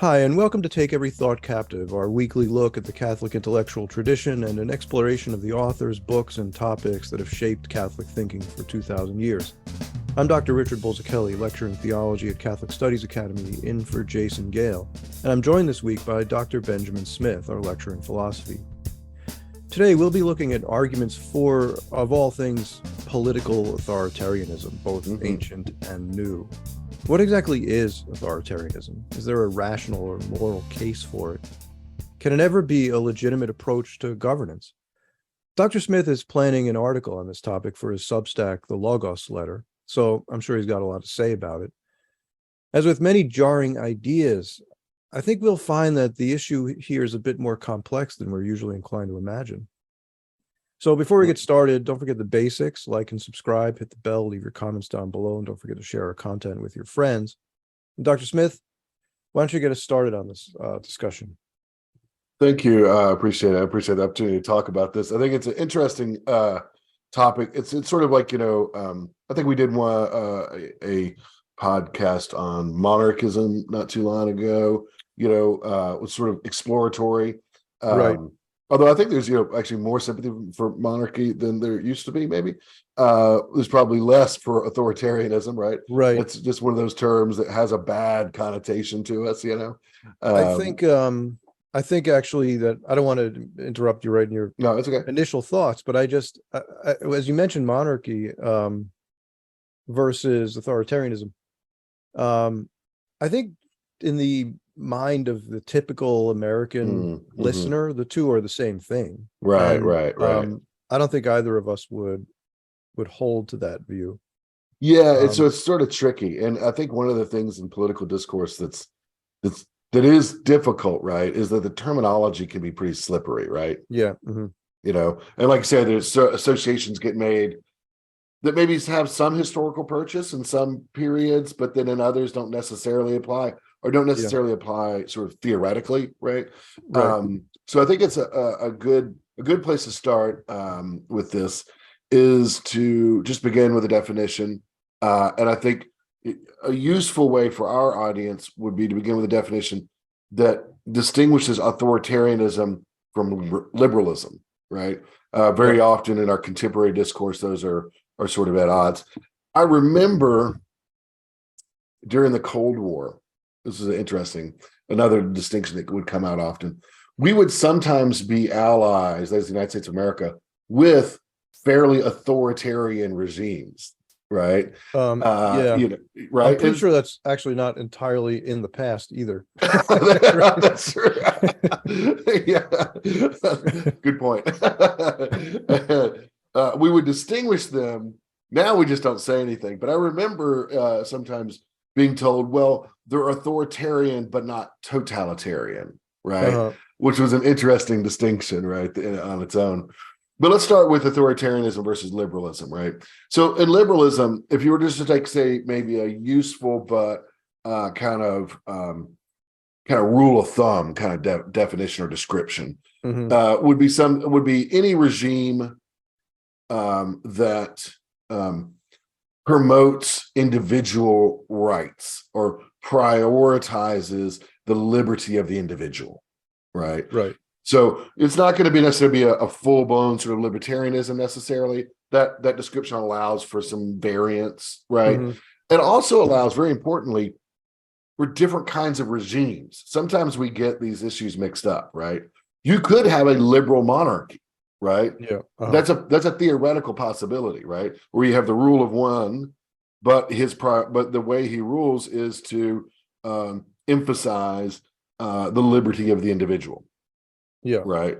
Hi, and welcome to Take Every Thought Captive, our weekly look at the Catholic intellectual tradition and an exploration of the authors, books, and topics that have shaped Catholic thinking for 2,000 years. I'm Dr. Richard Bulzacchelli, lecturer in theology at Catholic Studies Academy, in for Jason Gale, and I'm joined this week by Dr. Benjamin Smith, our lecturer in philosophy. Today, we'll be looking at arguments for, of all things, political authoritarianism, both ancient and new. What exactly is authoritarianism? Is there a rational or moral case for it? Can it ever be a legitimate approach to governance? Dr. Smith is planning an article on this topic for his Substack, the Logos Letter, so I'm sure he's got a lot to say about it. As with many jarring ideas, I think we'll find that the issue here is a bit more complex than we're usually inclined to imagine. So before we get started, don't forget the basics: like and subscribe, hit the bell, leave your comments down below, and don't forget to share our content with your friends. And Dr. Smith, why don't you get us started on this discussion? Thank you. I appreciate it. I appreciate the opportunity to talk about this. I think it's an interesting topic. It's sort of like, I think we did a podcast on monarchism not too long ago, was sort of exploratory. Right. Although I think there's, actually more sympathy for monarchy than there used to be, maybe. There's probably less for authoritarianism, right? Right. It's just one of those terms that has a bad connotation to us, I think actually that I don't want to interrupt you right in your No, it's okay. initial thoughts, but as you mentioned, monarchy versus authoritarianism, I think in the mind of the typical American listener, the two are the same thing. Right, And, right. I don't think either of us would hold to that view. Yeah, so it's sort of tricky, and I think one of the things in political discourse that is difficult, right, is that the terminology can be pretty slippery, right? Yeah. And like I said, there's associations get made that maybe have some historical purchase in some periods, but then in others don't necessarily apply, or don't necessarily apply sort of theoretically, right? So I think it's a good place to start with this is to just begin with a definition, and I think a useful way for our audience would be to begin with a definition that distinguishes authoritarianism from liberalism, right? Very often in our contemporary discourse, those are sort of at odds. I remember during the Cold War, this is another distinction that would come out often. We would sometimes be allies, as the United States of America, with fairly authoritarian regimes, right? Right. I'm pretty sure that's actually not entirely in the past either. That's right. Yeah, good point. We would distinguish them. Now we just don't say anything. But I remember sometimes being told, well, they're authoritarian but not totalitarian, right? Which was an interesting distinction, right, on its own. But let's start with authoritarianism versus liberalism, right? So in liberalism, if you were just to take, say, maybe a useful but kind of rule of thumb kind of definition or description, would be any regime that promotes individual rights or prioritizes the liberty of the individual, right? Right. So it's not going to be necessarily a full-blown sort of libertarianism necessarily. That description allows for some variance, right? It also allows, very importantly, for different kinds of regimes. Sometimes we get these issues mixed up, right? You could have a liberal monarchy, right? Yeah. That's a theoretical possibility, right? Where you have the rule of one, but the way he rules is to emphasize the liberty of the individual. Yeah. Right.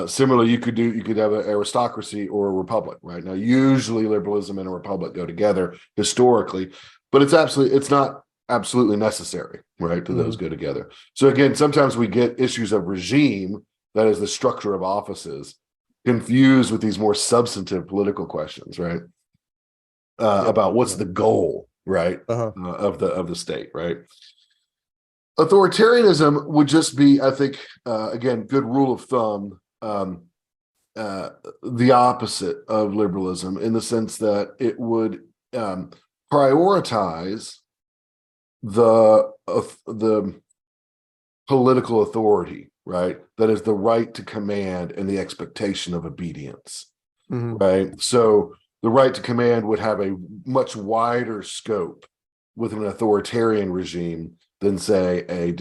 Similarly, you could have an aristocracy or a republic, right? Now, usually liberalism and a republic go together historically, but it's not absolutely necessary, right, to those go together. So again, sometimes we get issues of regime, that is the structure of offices, confused with these more substantive political questions, right? About what's the goal, right, of the state, right? Authoritarianism would just be, I think, again, good rule of thumb, the opposite of liberalism, in the sense that it would prioritize the political authority, right? That is the right to command and the expectation of obedience, right? So the right to command would have a much wider scope with an authoritarian regime than, say, a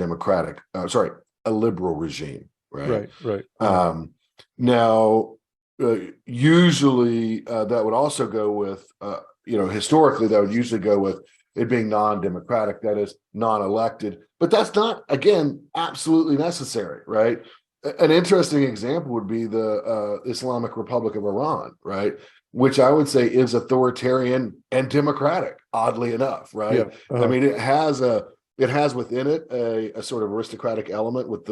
liberal regime, right? Right. Now, usually that would also go with, historically, that would usually go with it being non-democratic, that is, non-elected. But that's not, again, absolutely necessary, right? An interesting example would be the Islamic Republic of Iran, right? Which I would say is authoritarian and democratic, oddly enough, right? Yeah. I mean, it has within it a sort of aristocratic element with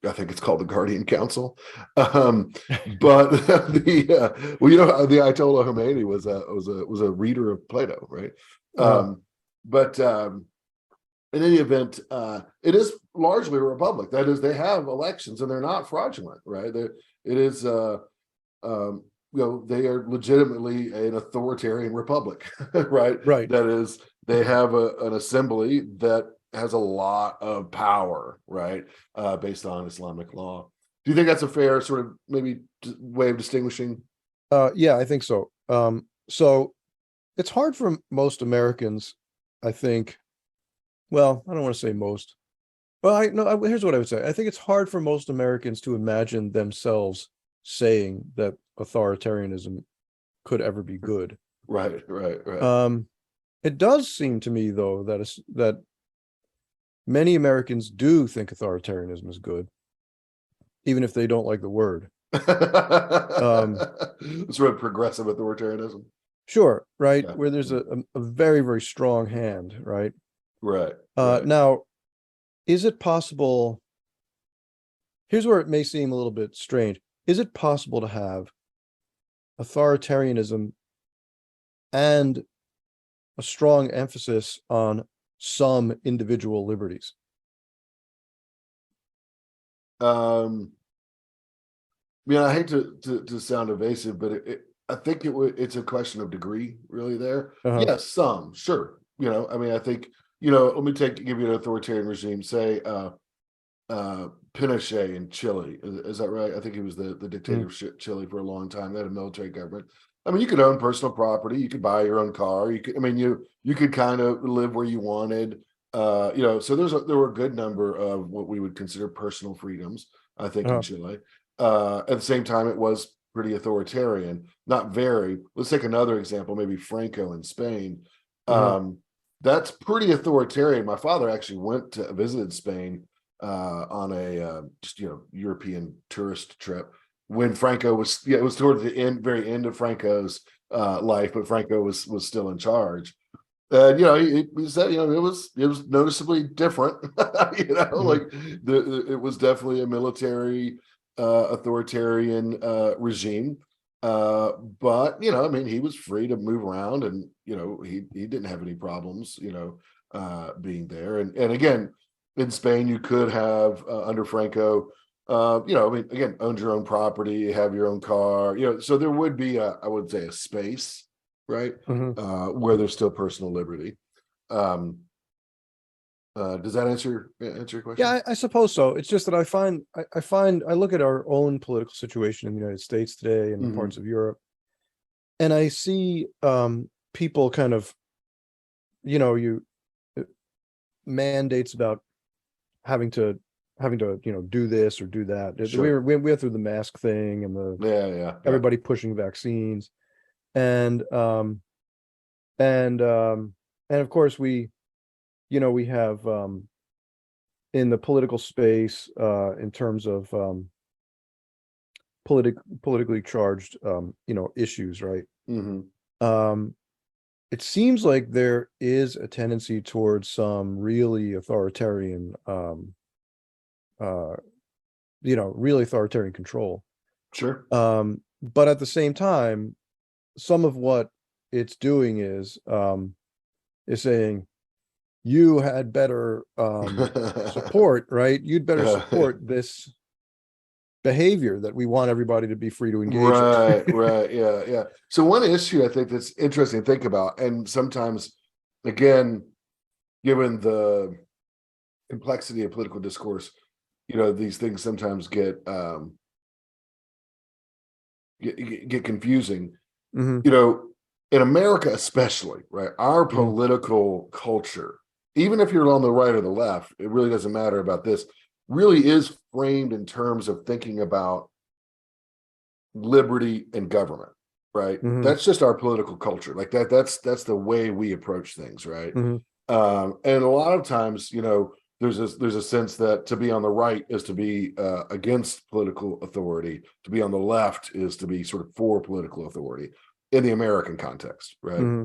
I think it's called the Guardian Council. But the Ayatollah Khomeini was a reader of Plato, right? But in any event, it is largely a republic. That is, they have elections and they're not fraudulent, right? They are legitimately an authoritarian republic, right? Right. That is, they have an assembly that has a lot of power, right? Based on Islamic law. Do you think that's a fair sort of maybe way of distinguishing? Yeah, I think so. So it's hard for most Americans, I think. Well, I don't want to say most. Well, here's what I would say. I think it's hard for most Americans to imagine themselves saying that authoritarianism could ever be good. Right. It does seem to me, though, that many Americans do think authoritarianism is good, even if they don't like the word. Sort of progressive authoritarianism. Sure, right, Yeah. where there's a very, very strong hand, right? Right. Now, is it possible? Here's where it may seem a little bit strange. Is it possible to have authoritarianism and a strong emphasis on some individual liberties? I hate to sound evasive, but I think it's a question of degree, really. There, yes, some, sure. I think, let me give you an authoritarian regime, say Pinochet in Chile. Is that right? I think he was the dictator of Chile for a long time. They had a military government. I mean, you could own personal property, you could buy your own car, you could kind of live where you wanted. So there were a good number of what we would consider personal freedoms, I think, in Chile. At the same time, it was pretty authoritarian, not very. Let's take another example, maybe Franco in Spain. That's pretty authoritarian. My father actually visited Spain on a European tourist trip when Franco was, it was toward the very end of Franco's life, but Franco was still in charge. He said, it was noticeably different. It was definitely a military authoritarian regime. But he was free to move around, and he didn't have any problems being there. And again, in Spain, you could have under Franco, again, owned your own property, have your own car, so there would be I would say a space, right, where there's still personal liberty. Does that answer your question? Yeah, I suppose so. It's just that I look at our own political situation in the United States today and parts of Europe, and I see people kind of, mandates about having to do this or do that. Sure. We went through the mask thing and everybody pushing vaccines, and of course we have in the political space in terms of politically charged issues, right? It seems like there is a tendency towards some really authoritarian really authoritarian control. Sure. But at the same time, some of what it's doing is saying, you had better support, right? You'd better support this behavior that we want everybody to be free to engage in. Right. Yeah. So one issue I think that's interesting to think about, and sometimes, again, given the complexity of political discourse, these things sometimes get confusing. Hmm. In America especially, right? Our political culture, even if you're on the right or the left, it really doesn't matter about this, really is framed in terms of thinking about liberty and government, right? Hmm. That's just our political culture. Like that's the way we approach things, right? Hmm. And a lot of times, there's a sense that to be on the right is to be against political authority. To be on the left is to be sort of for political authority in the American context, right? Hmm.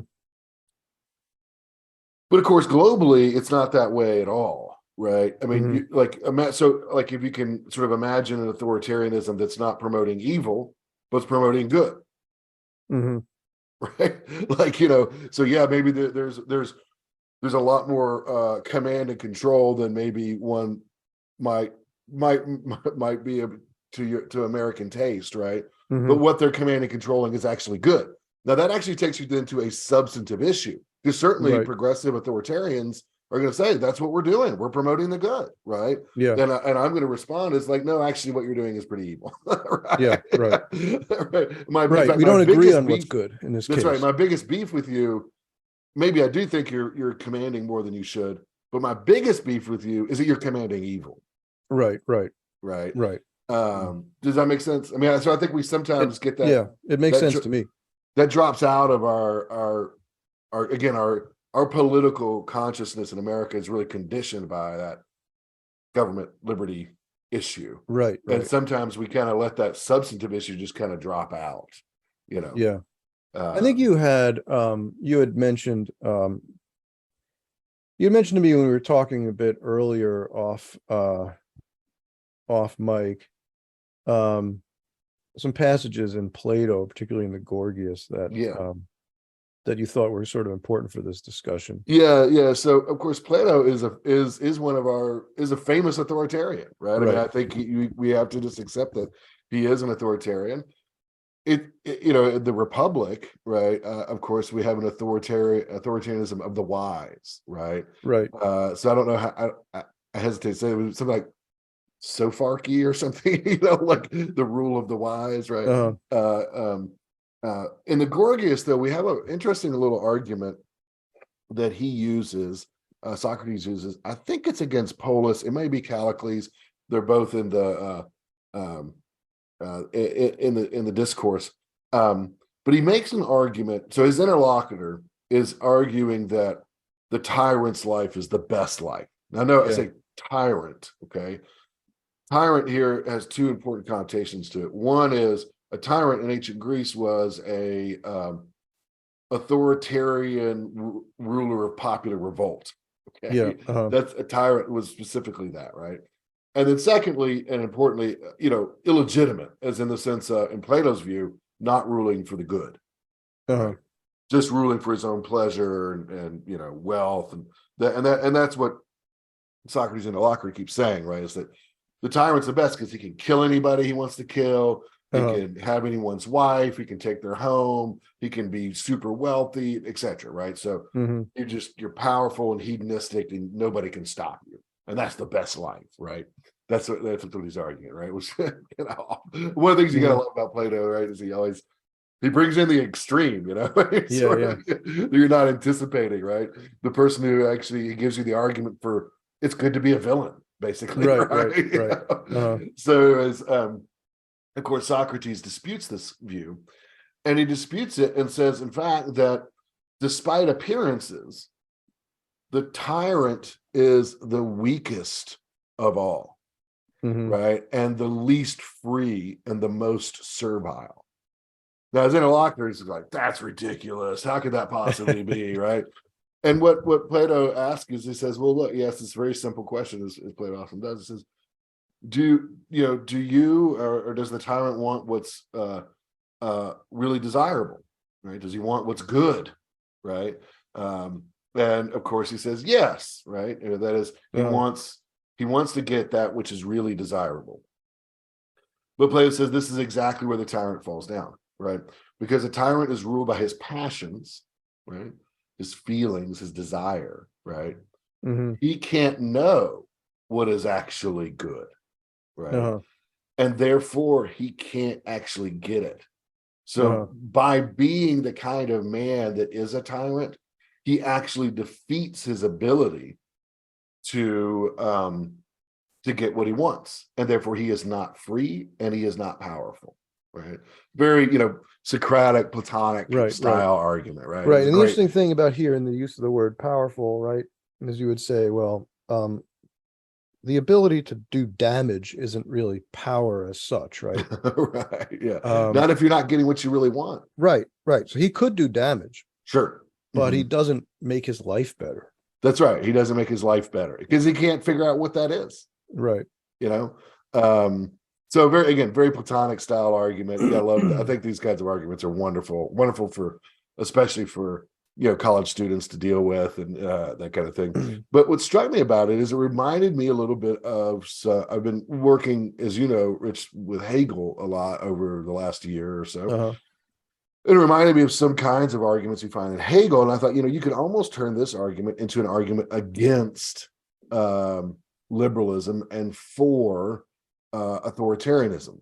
But of course, globally, it's not that way at all, right? I mean, Hmm. like if you can sort of imagine an authoritarianism that's not promoting evil, but it's promoting good, Hmm. right? Like so yeah, maybe there's a lot more command and control than maybe one might might might be to American taste, right? But Hmm. what they're commanding and controlling is actually good. Now that actually takes you then to a substantive issue, because certainly Right. progressive authoritarians are going to say that's what we're doing. We're promoting the good, right? Yeah. And I'm going to respond is like, no, actually, what you're doing is pretty evil, Yeah. right? Right. Right. In Right. fact, We my don't agree biggest on what's beef. good in this That's right. case. My biggest beef with you, maybe I do think you're commanding more than you should, but my biggest beef with you is that you're commanding evil, Right. Right. right? Right. Does that make sense? I mean, so I think we sometimes get Yeah, it makes sense that to me. that drops out of our again our political consciousness in America is really conditioned by that government liberty issue, Right. and Right. sometimes we kind of let that substantive issue just kind of drop out, you know. Yeah. I think Um, you had mentioned you mentioned to me when we were talking a bit earlier off mic, um some passages in Plato, particularly in the Gorgias, yeah. that you thought were sort of important for this discussion. Yeah. So of course, Plato is one of is a famous authoritarian, right? I mean, Right. I think we have to just accept that he is an authoritarian. The Republic, right? Of course, we have an authoritarianism of the wise, right? Right. So I don't know how I hesitate to say it was something like Sopharchy or something, like the rule of the wise, right? Uh-huh. In the Gorgias, though, we have an interesting little argument that he uses, Socrates uses. I think it's against Polus. It may be Callicles. They're both in the in the discourse. But he makes an argument. So his interlocutor is arguing that the tyrant's life is the best life. Now, no, I Yeah. say tyrant. Okay, tyrant here has two important connotations to it. One is a tyrant in ancient Greece was a authoritarian ruler of popular revolt. Okay, Yeah. Uh-huh. that's a tyrant was specifically that, right? And then secondly, and importantly, illegitimate, as in the sense, in Plato's view, not ruling for the good, Uh-huh. right? Just ruling for his own pleasure and wealth, and that's what Socrates in the Locker keeps saying, right? Is that the tyrant's the best because he can kill anybody he wants to kill. He Uh-huh. can have anyone's wife. He can take their home. He can be super wealthy, etc. Right? So Hmm. you're powerful and hedonistic, and nobody can stop you. And that's the best life, right? That's what he's arguing, right? Which one of the things you gotta Hmm. love about Plato, right, is he brings in the extreme, Yeah. Yeah. you're not anticipating, right? The person who actually gives you the argument for it's good to be a villain, basically, Right. Right. right? Right. Uh-huh. So as of course Socrates disputes this view, and he disputes it and says, in fact, that despite appearances, the tyrant is the weakest of all, Hmm. right? And the least free and the most servile. Now, as interlocutor, he's like, that's ridiculous. How could that possibly be, right? And what Plato asks is, he says, well, look, he asks this very simple question, as Plato often does. He says, do you or does the tyrant want what's really desirable, right? Does he want what's good, right? And of course he says yes, right? That is, he Uh-huh. wants to get that which is really desirable. But Plato says this is exactly where the tyrant falls down, right? Because the tyrant is ruled by his passions, right? His feelings, his desire, right? Hmm. He can't know what is actually good. right? Uh-huh. And therefore he can't actually get it. So Uh-huh. by being the kind of man that is a tyrant, he actually defeats his ability to get what he wants, and therefore he is not free and he is not powerful, right? Very, Socratic, Platonic Right, right. style argument, right? Right. It's And the great. interesting thing about here in the use of the word powerful, right, is you would say, well, the ability to do damage isn't really power as such, right? Right, yeah. Um, Not if you're not getting what you really want. right, right. So he could do damage, Sure. but he Mhm. doesn't make his life better. That's right. He doesn't make his life better because he can't figure out what that is, Right. you know? So very Platonic style argument. Yeah, I love that. I think these kinds of arguments are wonderful for, especially for, college students to deal with and that kind of thing. But what struck me about it is it reminded me a little bit of, I've been working, as you know, Rich, with Hegel a lot over the last year or so. Uh-huh. It reminded me of some kinds of arguments you find in Hegel. And I thought, you could almost turn this argument into an argument against liberalism and for authoritarianism,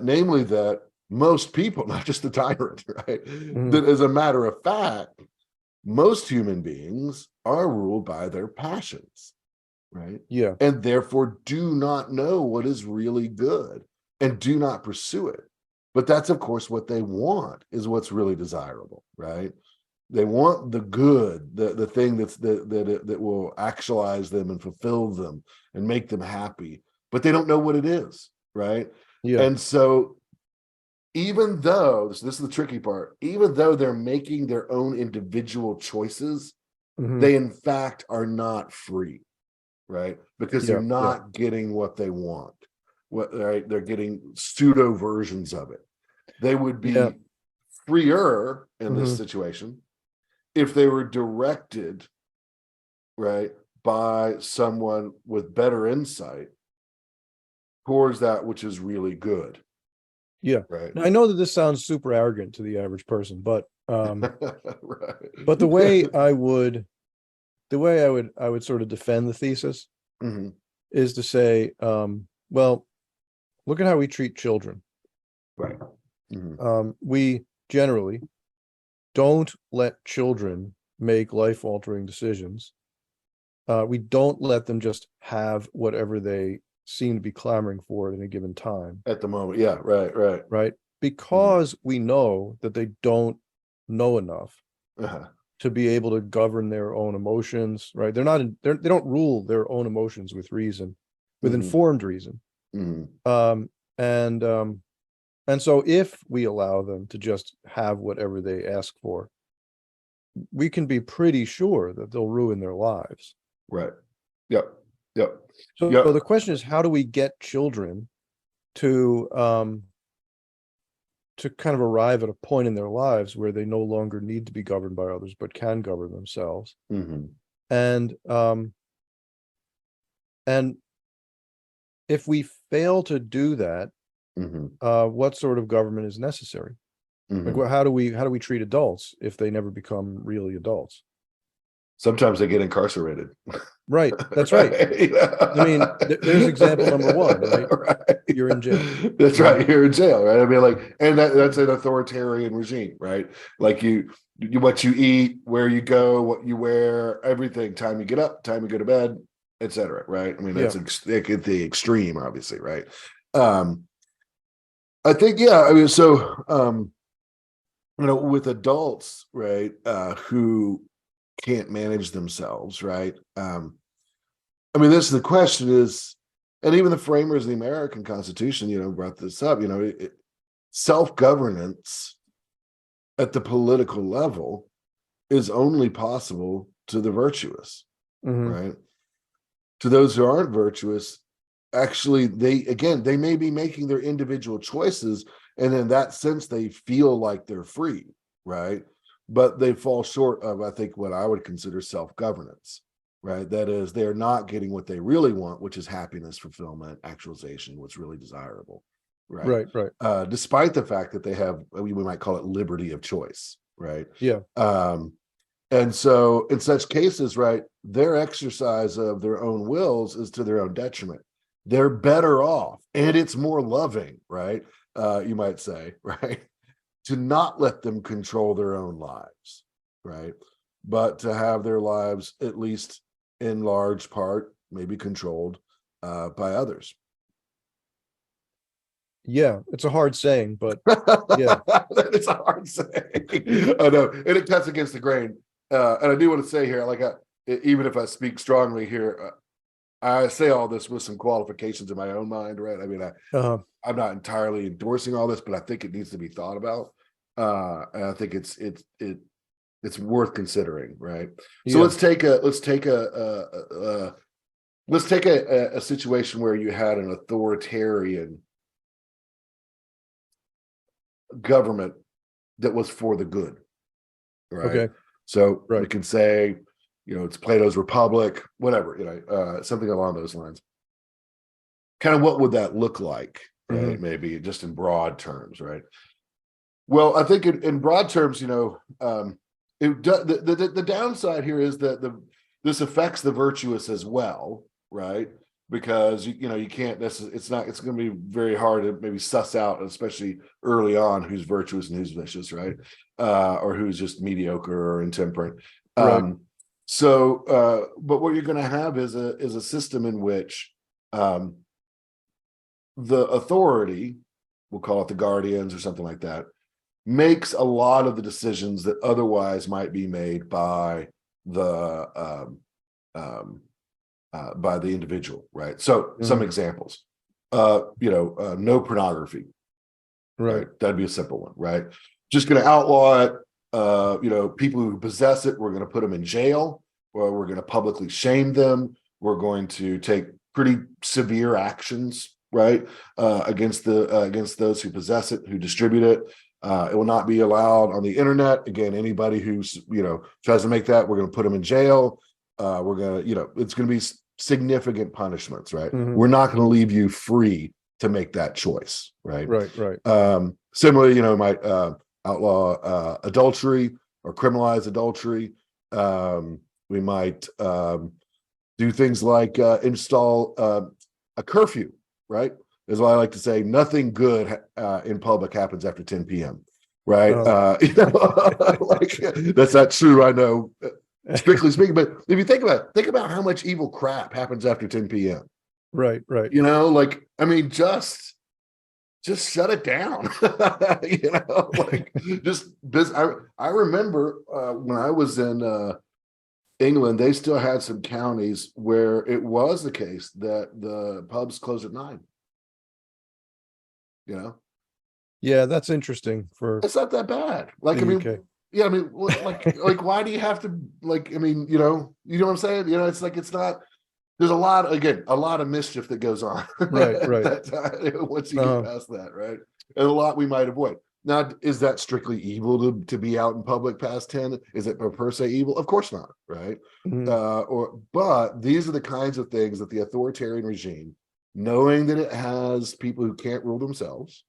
namely that most people, not just the tyrant, right? That as a matter of fact, most human beings are ruled by their passions, right? Yeah. And therefore do not know what is really good and do not pursue it. But that's, of course, what they want is what's really desirable, right? They want the good, the thing that will actualize them and fulfill them and make them happy, but they don't know what it is, right? Yeah. And so even though this is the tricky part, even though they're making their own individual choices, they in fact are not free, right? Because they're Yeah. Yeah. not getting what they want. Right? They're getting pseudo versions of it. They would Yeah. be freer in this situation if they were directed, right, by someone with better insight towards that which is really good. Yeah. Right. Now, I know that this sounds super arrogant to the average person, but Right. but the way I would sort of defend the thesis is to say, well, look at how we treat children. Right. We generally don't let children make life-altering decisions. We don't let them just have whatever they seem to be clamoring for at any given time. At the moment, yeah, right. Right? Because we know that they don't know enough to be able to govern their own emotions, right? They don't rule their own emotions with reason, with informed reason. And so if we allow them to just have whatever they ask for, we can be pretty sure that they'll ruin their lives. Right. Yep. So the question is, how do we get children to kind of arrive at a point in their lives where they no longer need to be governed by others, but can govern themselves? And if we fail to do that, what sort of government is necessary? Like, how do we treat adults if they never become really adults? Sometimes they get incarcerated. Right. That's right. I mean, there's example number one, right? Right. You're in jail. That's right. You're in jail, right? I mean, like, and that's an authoritarian regime, right? Like you what you eat, where you go, what you wear, everything, time you get up, time you go to bed, etc. Right? I mean, that's at the extreme, obviously, right? I think, yeah. I mean, so with adults, right, who can't manage themselves, right? I mean, this is the question is, and even the framers of the American Constitution, brought this up, self-governance at the political level is only possible to the virtuous, right? To those who aren't virtuous, actually, they may be making their individual choices, and in that sense, they feel like they're free, right? But they fall short of, I think, what I would consider self-governance, right? That is, they're not getting what they really want, which is happiness, fulfillment, actualization, what's really desirable, right? Right. Despite the fact that they have, we might call it liberty of choice, right? Yeah. And so in such cases, right, their exercise of their own wills is to their own detriment. they're better off, and it's more loving, right? You might say, right? To not let them control their own lives, right? But to have their lives, at least in large part, maybe controlled by others. Yeah, it's a hard saying, but yeah. It's a hard saying. I know, and it cuts against the grain. And I do want to say here, like, even if I speak strongly here, I say all this with some qualifications in my own mind, right? I mean, I'm not entirely endorsing all this, but I think it needs to be thought about, and I think it's worth considering, right? So let's take a situation where you had an authoritarian government that was for the good, right? Okay. So Right. we can say, it's Plato's Republic, whatever, something along those lines. Kind of what would that look like, right? Mm-hmm. Maybe just in broad terms, right? Well, I think in broad terms, the downside here is that this affects the virtuous as well, right? Because you can't necessarily, it's going to be very hard to maybe suss out, especially early on, who's virtuous and who's vicious, right? Or who's just mediocre or intemperate. Right. But what you're going to have is a system in which the authority, we'll call it the guardians or something like that, makes a lot of the decisions that otherwise might be made by the individual, right? So some examples, no pornography, right? That'd be a simple one, right? Just going to outlaw it. People who possess it, we're going to put them in jail, or we're going to publicly shame them. We're going to take pretty severe actions, right, against those who possess it, who distribute it. It will not be allowed on the internet. Again, anybody who's tries to make that, we're going to put them in jail. We're going to, it's going to be significant punishments, right? We're not going to leave you free to make that choice, right? Right. Similarly, might outlaw adultery or criminalize adultery. We might do things like install a curfew, right? Is why I like to say nothing good in public happens after 10 p.m. Right? Like that's not true. I know, strictly speaking, but if you think about how much evil crap happens after 10 p.m. Right. I mean, just shut it down. I remember when I was in England, they still had some counties where it was the case that the pubs closed at 9. Yeah, that's interesting for it's not that bad. Like, I mean, UK. Yeah, I mean, like why do you have to, I mean, you know what I'm saying? It's like, it's not, there's a lot of mischief that goes on. Right. Once you get past that, right? And a lot we might avoid. Now, is that strictly evil to be out in public past 10? Is it per se evil? Of course not, right? But these are the kinds of things that the authoritarian regime, knowing that it has people who can't rule themselves,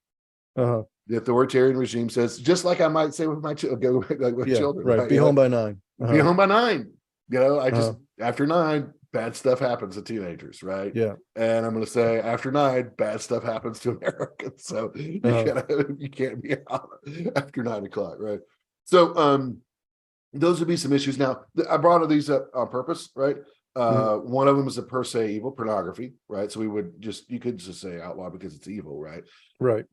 the authoritarian regime says, just like I might say with my children, right? Be home by 9. Be home by 9. I just after 9, bad stuff happens to teenagers, right? Yeah. And I'm going to say after 9, bad stuff happens to Americans. So you can't be out after 9 o'clock, right? So those would be some issues. Now, I brought these up on purpose, right? One of them is a per se evil, pornography, right? So you could just say outlaw because it's evil, right? Right.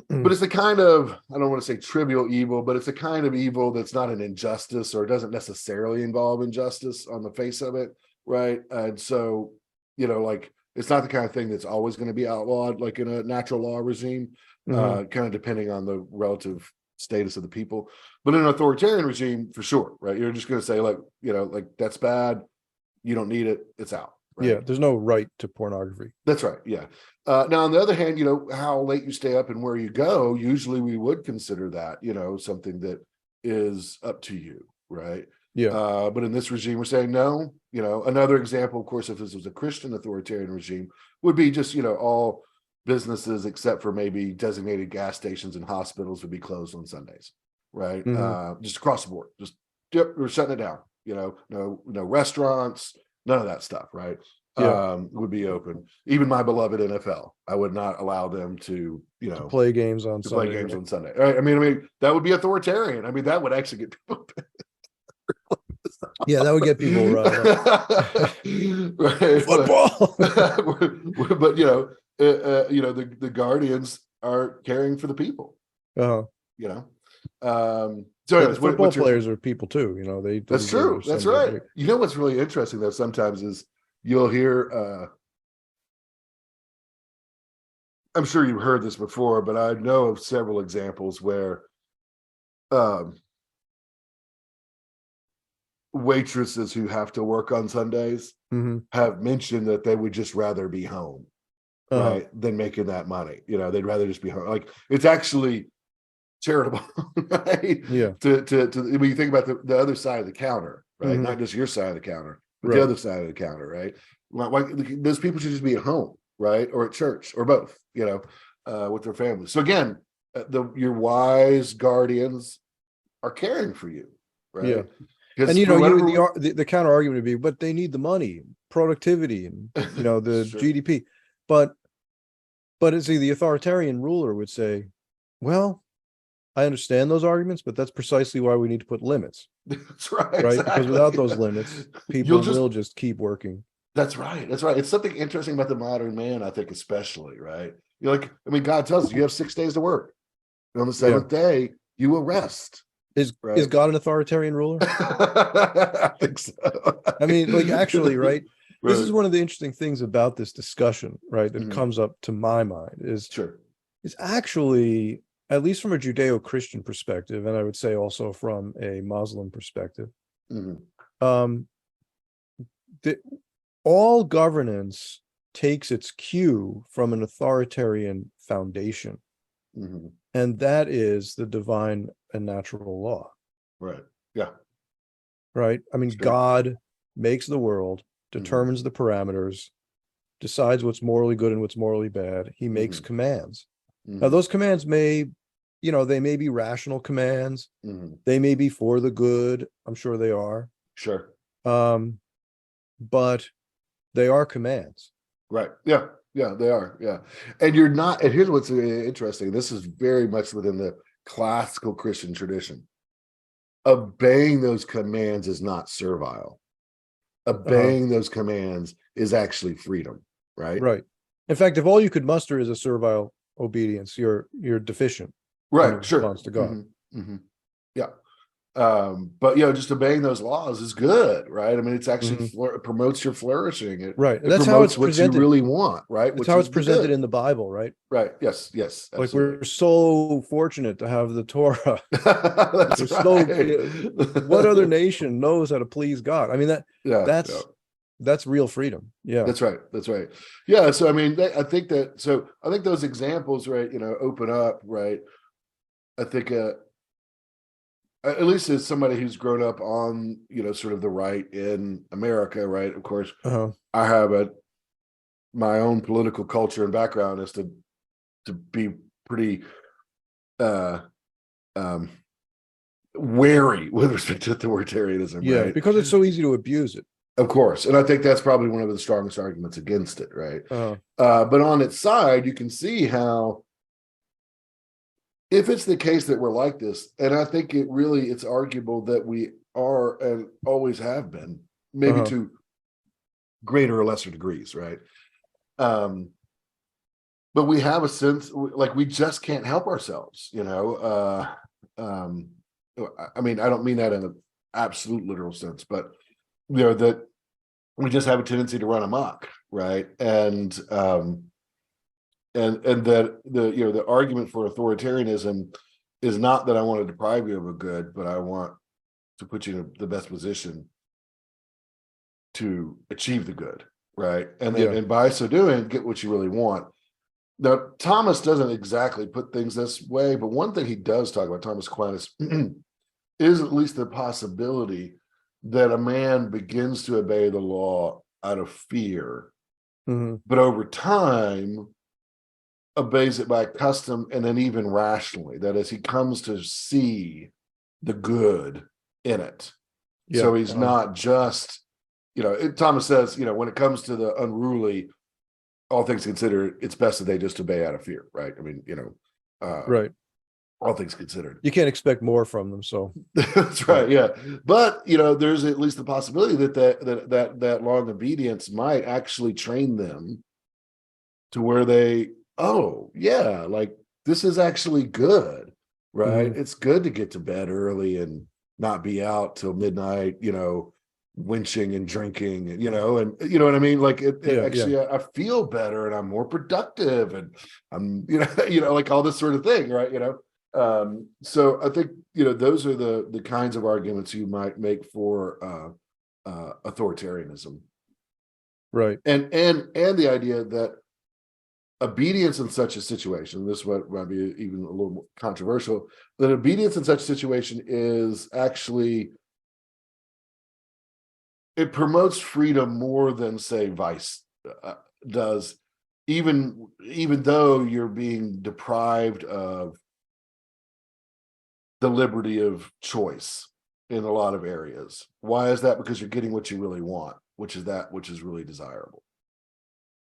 But it's a kind of, I don't want to say trivial evil, but it's a kind of evil that's not an injustice, or doesn't necessarily involve injustice on the face of it, right? And so, like, it's not the kind of thing that's always going to be outlawed, like in a natural law regime, kind of depending on the relative status of the people. But in an authoritarian regime, for sure, right? You're just going to say, like, like, that's bad, you don't need it, it's out. Right? Yeah, there's no right to pornography. That's right. Yeah. Now, on the other hand, how late you stay up and where you go, usually we would consider that, something that is up to you, right? Yeah. But in this regime, we're saying no. Another example, of course, if this was a Christian authoritarian regime, would be just, all businesses except for maybe designated gas stations and hospitals would be closed on Sundays, right? Just across the board. Just, we're shutting it down. No restaurants, none of that stuff, right? would be open. Even my beloved NFL, I would not allow them to, play games on to Sunday. play games on Sunday. Right? I mean, that would be authoritarian. I mean, that would actually get people. Yeah, that would get people riled up. Right. Football. But the Guardians are caring for the people. Uh-huh. So anyways, football players are people too. They that's true. That's right. What's really interesting though sometimes is you'll hear. I'm sure you've heard this before, but I know of several examples where waitresses who have to work on Sundays have mentioned that they would just rather be home, right, than making that money. They'd rather just be home. Like, it's actually charitable, right? Yeah. When you think about the other side of the counter, right? Not just your side of the counter, but the other side of the counter, right? Why those people should just be at home, right, or at church, or both, with their families. So again, your wise guardians are caring for you, right? Yeah. And the counter argument would be, but they need the money, productivity, and the Sure. GDP. But the authoritarian ruler would say, well, I understand those arguments, but that's precisely why we need to put limits. That's right. Right? Exactly. Because without those limits, people will just keep working. That's right. That's right. It's something interesting about the modern man, I think, especially, right? God tells us you have 6 days to work. And on the seventh day, you will rest. Is God an authoritarian ruler? I think so. I mean, actually, right? This is one of the interesting things about this discussion, right, that comes up to my mind is actually, at least from a Judeo-Christian perspective, and I would say also from a Muslim perspective, all governance takes its cue from an authoritarian foundation. And that is the divine and natural law. Right. Yeah. Right. I mean, God makes the world, determines the parameters, decides what's morally good and what's morally bad. He makes commands. Now, those commands may be rational commands. They may be for the good. I'm sure they are. Sure. But they are commands. Right. Yeah. Yeah, they are. Yeah. And here's what's interesting. This is very much within the classical Christian tradition. Obeying those commands is not servile. Obeying those commands is actually freedom. Right. Right. In fact, if all you could muster is a servile obedience, you're deficient. Right. Sure. Response to God. Yeah. But just obeying those laws is good, right? I mean, it's actually it promotes your flourishing. It that's promotes how it's what presented. you really want, right? That's how it's presented in the Bible, right? Right. Yes. Yes. Like, we're so fortunate to have the Torah. That's right. What other nation knows how to please God? I mean, that's real freedom. Yeah. That's right. That's right. Yeah. So I mean, I think those examples, right, open up, right? I think at least as somebody who's grown up on, sort of the right in America, right? Of course, I have my own political culture and background is to be pretty wary with respect to authoritarianism. Yeah, right? Because it's so easy to abuse it. Of course. And I think that's probably one of the strongest arguments against it, right? But on its side, you can see how, if it's the case that we're like this, and I think it's arguable that we are and always have been, maybe to greater or lesser degrees, right? But we have a sense, like, we just can't help ourselves, I mean, I don't mean that in an absolute literal sense, but that we just have a tendency to run amok, right? And that the argument for authoritarianism is not that I want to deprive you of a good, but I want to put you in the best position to achieve the good, right? And by so doing, get what you really want. Now, Thomas doesn't exactly put things this way, but one thing he does talk about, Thomas Aquinas, is at least the possibility that a man begins to obey the law out of fear, but over time obeys it by custom, and then even rationally, that is, he comes to see the good in it. So he's not just Thomas says, when it comes to the unruly, all things considered, it's best that they just obey out of fear, right? I mean, Right. all things considered. You can't expect more from them. So that's right. Yeah. But, there's at least the possibility that long obedience might actually train them to where they, oh, yeah, like this is actually good, right? Mhm. It's good to get to bed early and not be out till midnight, winching and drinking, and you know what I mean? Like it Yeah. actually, I feel better and I'm more productive and I'm, like all this sort of thing, right? So I think, those are the kinds of arguments you might make for authoritarianism. Right. And the idea that obedience in such a situation, this might be even a little more controversial, that obedience in such a situation is actually, it promotes freedom more than, say, vice does, even though you're being deprived of the liberty of choice in a lot of areas. Why is that? Because you're getting what you really want, which is really desirable.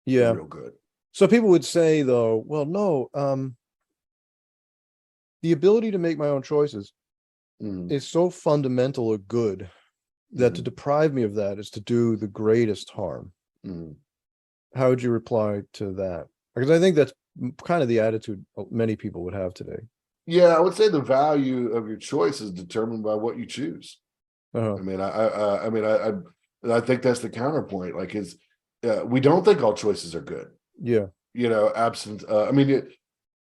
Yeah. Real good. So people would say, though, well, no, the ability to make my own choices is so fundamental a good that to deprive me of that is to do the greatest harm. How would you reply to that? Because I think that's kind of the attitude many people would have today. Yeah, I would say the value of your choice is determined by what you choose. Uh-huh. I mean, I think that's the counterpoint. Like, we don't think all choices are good. Yeah. Absent. I mean,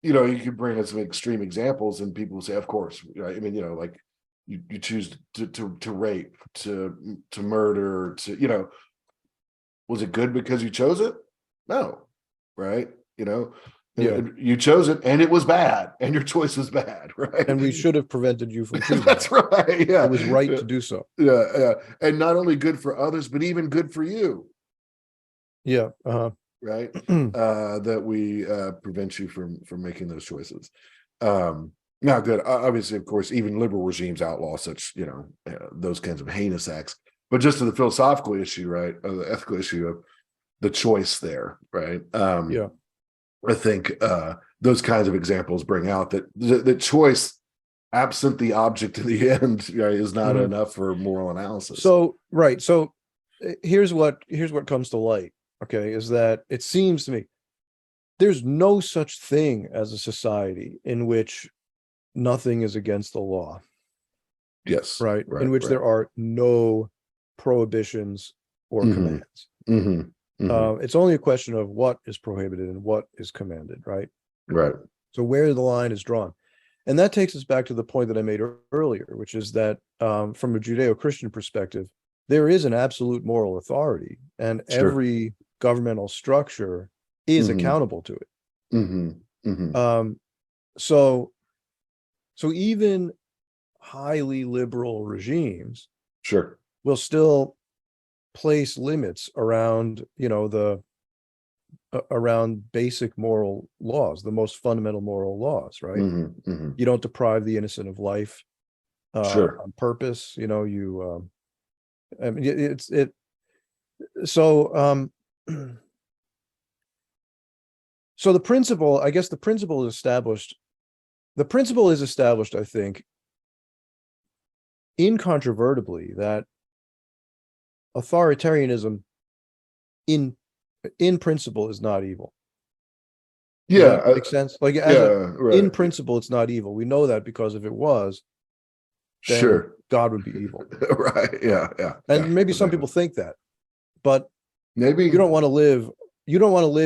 you could bring in some extreme examples, and people say, of course, right? I mean, like you choose to rape, to murder, to was it good because you chose it? No, right? Yeah. You chose it, and it was bad, and your choice was bad, right? And we should have prevented you from choosing. That's right. Yeah, it was right to do so. Yeah, and not only good for others, but even good for you. Yeah. Uh-huh. Right. That we prevent you from making those choices. Now, good. Obviously, of course, even liberal regimes outlaw such, those kinds of heinous acts. But just to the philosophical issue, right, or the ethical issue of the choice there, right? Yeah. I think those kinds of examples bring out that the choice, absent the object in the end, right, is not enough for moral analysis. So, right. So here's what comes to light. Okay, is that it seems to me there's no such thing as a society in which nothing is against the law. Yes. Right. In which there are no prohibitions or commands. It's only a question of what is prohibited and what is commanded, right? Right. So where the line is drawn. And that takes us back to the point that I made earlier, which is that from a Judeo-Christian perspective, there is an absolute moral authority, and every governmental structure is accountable to it. So even highly liberal regimes will still place limits around, around basic moral laws, the most fundamental moral laws, right? You don't deprive the innocent of life on purpose. I mean, so so the principle, I guess the principle is established. The principle is established, I think, incontrovertibly, that authoritarianism in principle is not evil. Does that make sense? Like, in principle, it's not evil. We know that because if it was, then God would be evil. Right. Yeah. And maybe some people think that, but maybe you don't want to live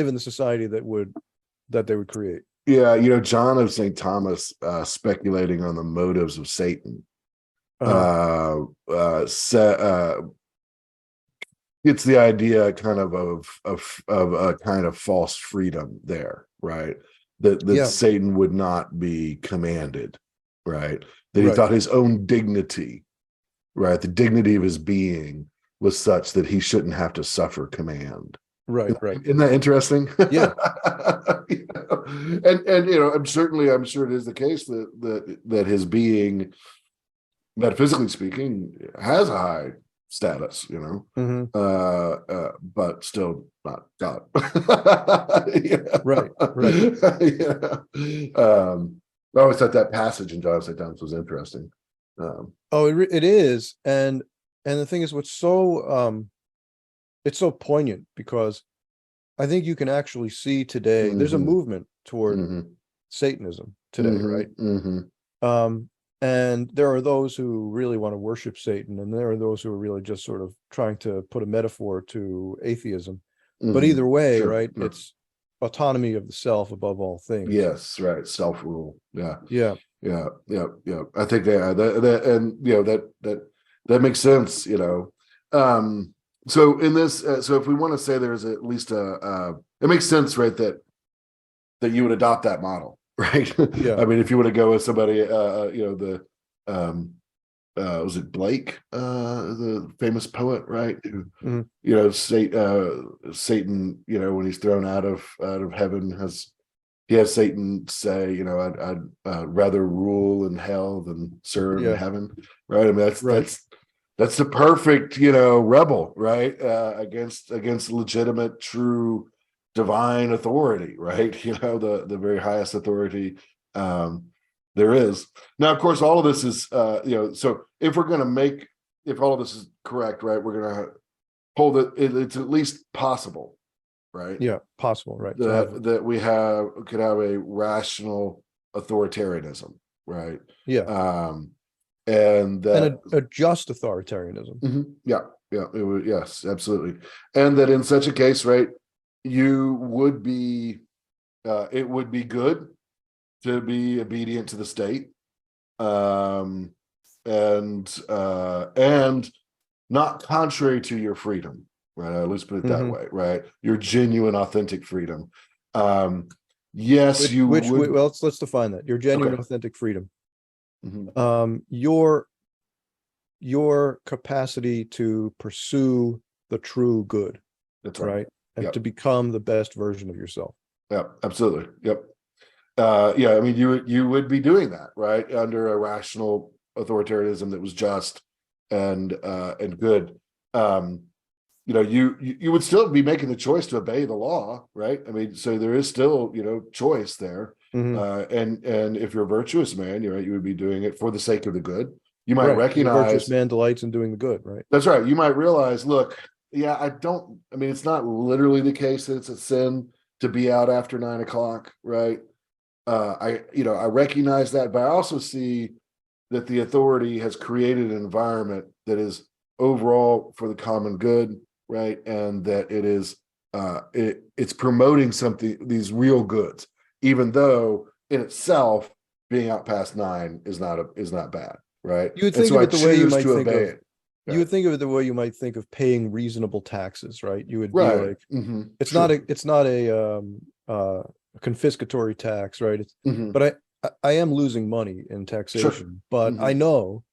in the society that they would create. Yeah, John of St. Thomas, speculating on the motives of Satan, it's the idea kind of a kind of false freedom there, right? That Satan would not be commanded, right? That he thought his own dignity, right, the dignity of his being was such that he shouldn't have to suffer command. Right. Isn't that interesting? Yeah. And I'm sure it is the case that his being, metaphysically speaking, has a high status, Mhm. but still not God. Right, right. I always thought that passage in John upside down was interesting. Oh, it is, and the thing is, what's so it's so poignant because I think you can actually see today there's a mhm, movement toward mhm, Satanism today, mhm, right? mhm, And there are those who really want to worship Satan, and there are those who are really just sort of trying to put a metaphor to atheism. But either mhm. way, Sure. right, it's autonomy of the self above all things. Yes, right. Self-rule. Yeah. Yeah, Yeah. I think that and that makes sense. So in this, so if we want to say there's at least it makes sense, right? That you would adopt that model, right? yeah, I mean, if you were to go with somebody, um, was it Blake, the famous poet, right? Who, mhm, Satan, when he's thrown out of heaven, he has Satan say, I'd rather rule in hell than serve in yeah, heaven, right? I mean, right, that's the perfect, rebel, right? Against legitimate, true, divine authority, right? The very highest authority there is. Now, of course, all of this is, so if we're going to if all of this is correct, right, we're going to hold it's at least possible, right? yeah, possible, right, to have, That we could have a rational authoritarianism, right? yeah, Um, and and that, a just authoritarianism. yeah, it would, yes, absolutely, and that in such a case, right, you would be, it would be good to be obedient to the state, um, and not contrary to your freedom, right? Let's put it that Hmm. way, right? Your genuine, authentic freedom. Um, yes, you Which, would. well, let's define that. Your genuine, Okay. authentic freedom. Mhm. Your capacity to pursue the true good, That's right. right? And to Yep. become the best version of yourself. Yep. Absolutely. Yep. Yeah. I mean, you would be doing that, right, under a rational authoritarianism that was just and good. Um, you would still be making the choice to obey the law, right? I mean, so there is still, choice there. Hmm. And if you're a virtuous man, you're right, you would be doing it for the sake of the good. You might Right. Because a virtuous recognize, man delights in doing the good, right? that's right. You might realize, look, yeah, I mean, it's not literally the case that it's a sin to be out after 9 o'clock, right? I recognize that, but I also see that the authority has created an environment that is overall for the common good, right? And that it is it's promoting these real goods, even though in itself being out past 9 is not bad, right? You would And think so of I it the way you choose might to think obey of it. you Right. would think of it the way you might think of paying reasonable taxes, right? You would be Right. like, Sure. it's not a confiscatory tax, right? Hmm. But I am losing money in Sure. taxation, but Hmm. I know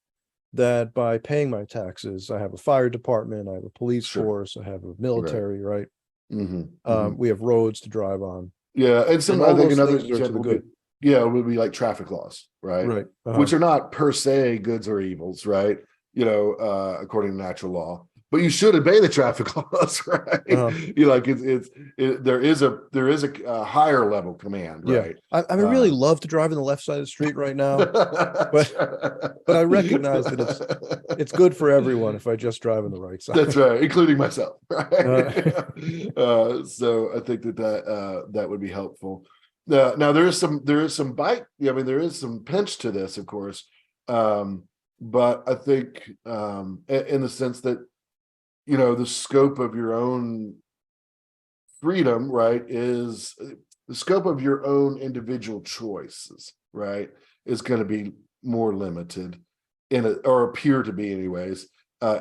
that by paying my taxes, I have a fire department, I have a police Sure. force, I have a Right. military, right? Hmm. Hmm. We have roads to drive on, Yeah, and and I all think those another things are to the example would be, good, yeah, would be like traffic laws, right? right? Which are not per se goods or evils, right? According to natural law, but you should obey the traffic laws, right? Uh-huh. There is a higher level command, Yeah, right? I really Uh, love to drive on the left side of the street right now, that's but I recognize that it's good for everyone if I just drive on the right side. right, including myself, right? Uh, So I think that would be helpful. Now there is some bite. Yeah, I mean there is some pinch to this, of course, but I think in the sense that the scope of your own freedom, right, is the scope of your own individual choices, right, is going to be more limited or appear to be anyways,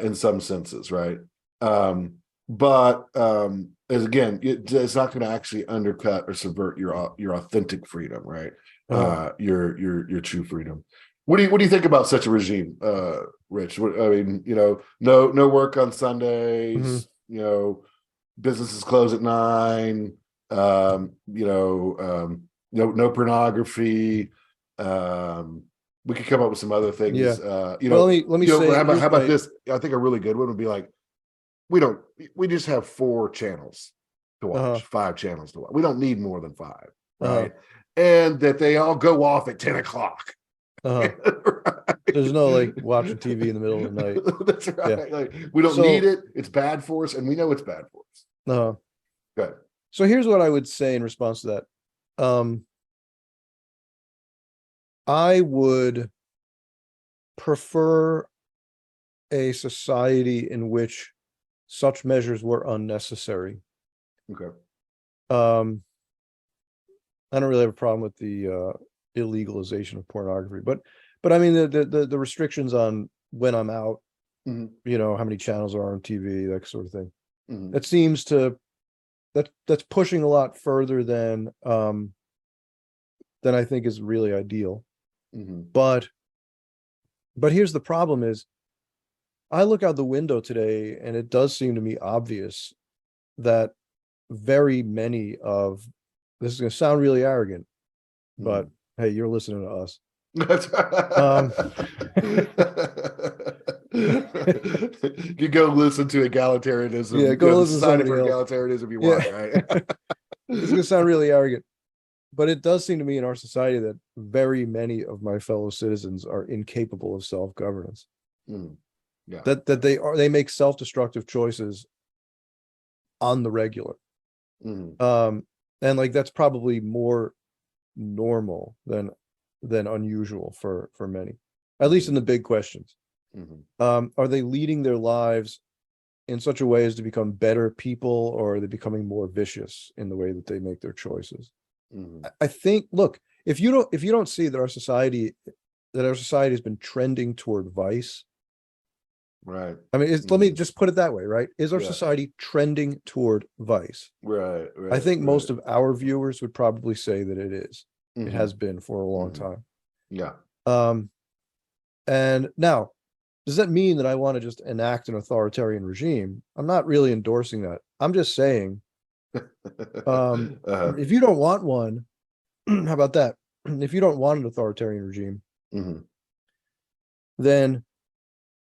in some senses, right? But as again, it's not going to actually undercut or subvert your authentic freedom, right? uh, Your true freedom. What do you think about such a regime, Rich? I mean, no work on mhm. Sundays, businesses close at 9, no pornography, um we could come up with some other things. Yeah. Well, let me say, how about this? I think a really good one would be like, we just have 4 channels to watch, 5 channels to watch. We don't need more than 5, right? And that they all go off at 10 o'clock. Right. There's no like watching TV in the middle of the night. That's right. Yeah. Like, we don't need it. It's bad for us, and we know it's bad for us. Good. So here's what I would say in response to that. I would prefer a society in which such measures were unnecessary. Okay. I don't really have a problem with the illegalization of pornography, but I mean the restrictions on when I'm out, how many channels are on TV, that sort of thing. That seems to that's pushing a lot further than I think is really ideal. But here's the problem is, I look out the window today and it does seem to me obvious that very many of, this is going to sound really arrogant, but hey, you're listening to us. You go listen to egalitarianism. Yeah, go listen to Society somebody for else. Egalitarianism if you want, right? It's going to sound really arrogant, but it does seem to me in our society that very many of my fellow citizens are incapable of self-governance. Yeah. That they make self-destructive choices on the regular. And like that's probably more normal than unusual for many, at least in the big questions. Are they leading their lives in such a way as to become better people, or are they becoming more vicious in the way that they make their choices? I think, look, if you don't see that our society has been trending toward vice, right? I mean, let me just put it that way, right? Is our society trending toward vice? Right. I think most of our viewers would probably say that it is. It has been for a long time. Yeah. And now, does that mean that I want to just enact an authoritarian regime? I'm not really endorsing that. I'm just saying, if you don't want one, how about that? If you don't want an authoritarian regime, then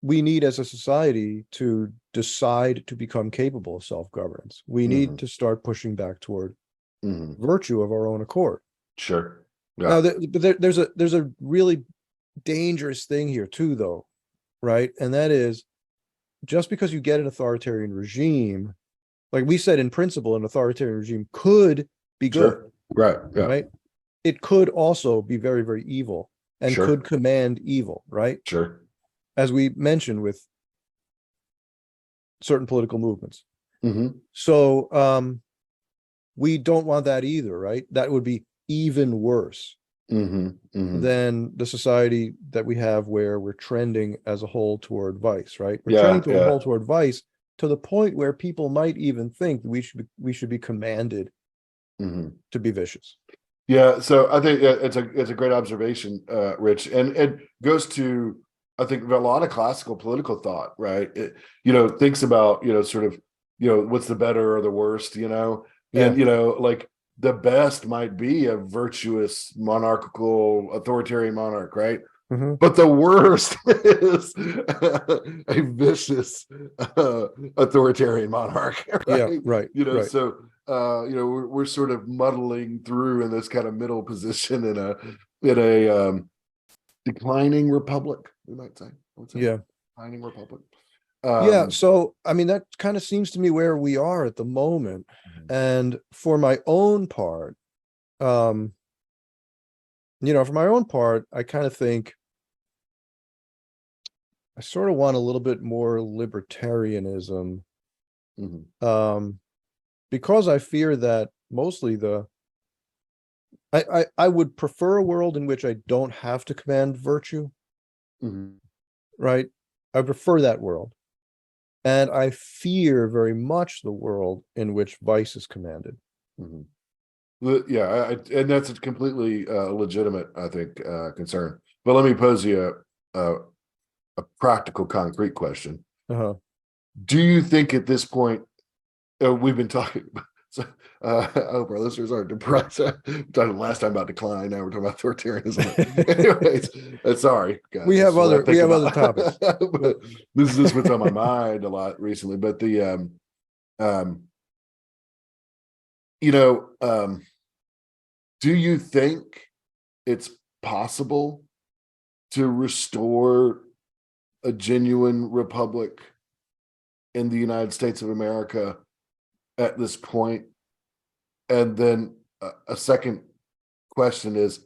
we need as a society to decide to become capable of self-governance. We need to start pushing back toward virtue of our own accord. Sure. Yeah. Now, there's a really dangerous thing here too, though, right? And that is, just because you get an authoritarian regime, like we said, in principle, an authoritarian regime could be good. Right. Yeah. Right. It could also be very, very evil and could command evil, right? Sure. As we mentioned with certain political movements. So we don't want that either, right? That would be even worse than the society that we have, where we're trending as a whole toward vice, right? We're trending to a whole toward vice, to the point where people might even think we should be commanded to be vicious. Yeah, so I think it's a great observation, Rich, and it goes to, I think, a lot of classical political thought, right? It, thinks about, sort of, what's the better or the worst, and, like the best might be a virtuous monarchical authoritarian monarch, right? But the worst is a vicious authoritarian monarch, right? Right. So we're sort of muddling through in this kind of middle position in a declining republic, we might say. Declining republic. So I mean, that kind of seems to me where we are at the moment. And for my own part, I kind of think I sort of want a little bit more libertarianism, because I fear that mostly I would prefer a world in which I don't have to command virtue, right? I prefer that world. And I fear very much the world in which vice is commanded. Yeah, and that's a completely legitimate, I think, concern. But let me pose you a practical, concrete question. Do you think at this point, we've been talking So I hope our listeners aren't depressed. We talked last time about decline. Now we're talking about authoritarianism. Anyways, sorry, guys. We have other topics. But this is what's on my mind a lot recently. But the do you think it's possible to restore a genuine republic in the United States of America at this point? And then a second question is,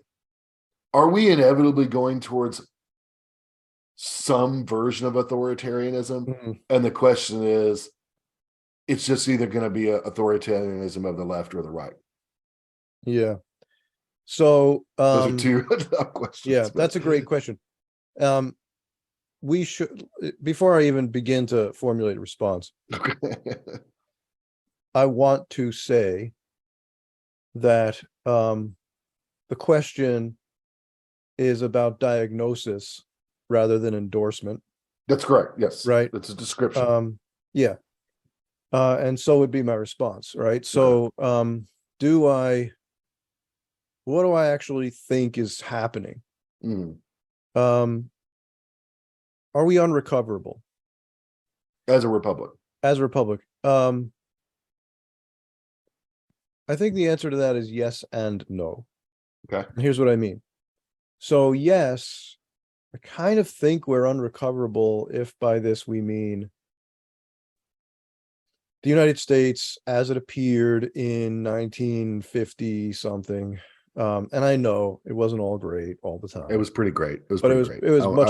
are we inevitably going towards some version of authoritarianism? Mm-hmm. And the question is, it's just either going to be a authoritarianism of the left or the right. Yeah. So those are two questions. Yeah, that's a great question. We should, before I even begin to formulate a response, I want to say that the question is about diagnosis rather than endorsement. That's correct. Yes. Right. That's a description. Yeah. And so would be my response. Right. So what do I actually think is happening? Are we unrecoverable as a republic? As a republic, I think the answer to that is yes and no. Okay. And here's what I mean. So yes, I kind of think we're unrecoverable if by this we mean the United States as it appeared in 1950 something. And I know it wasn't all great all the time. It was pretty great. It was much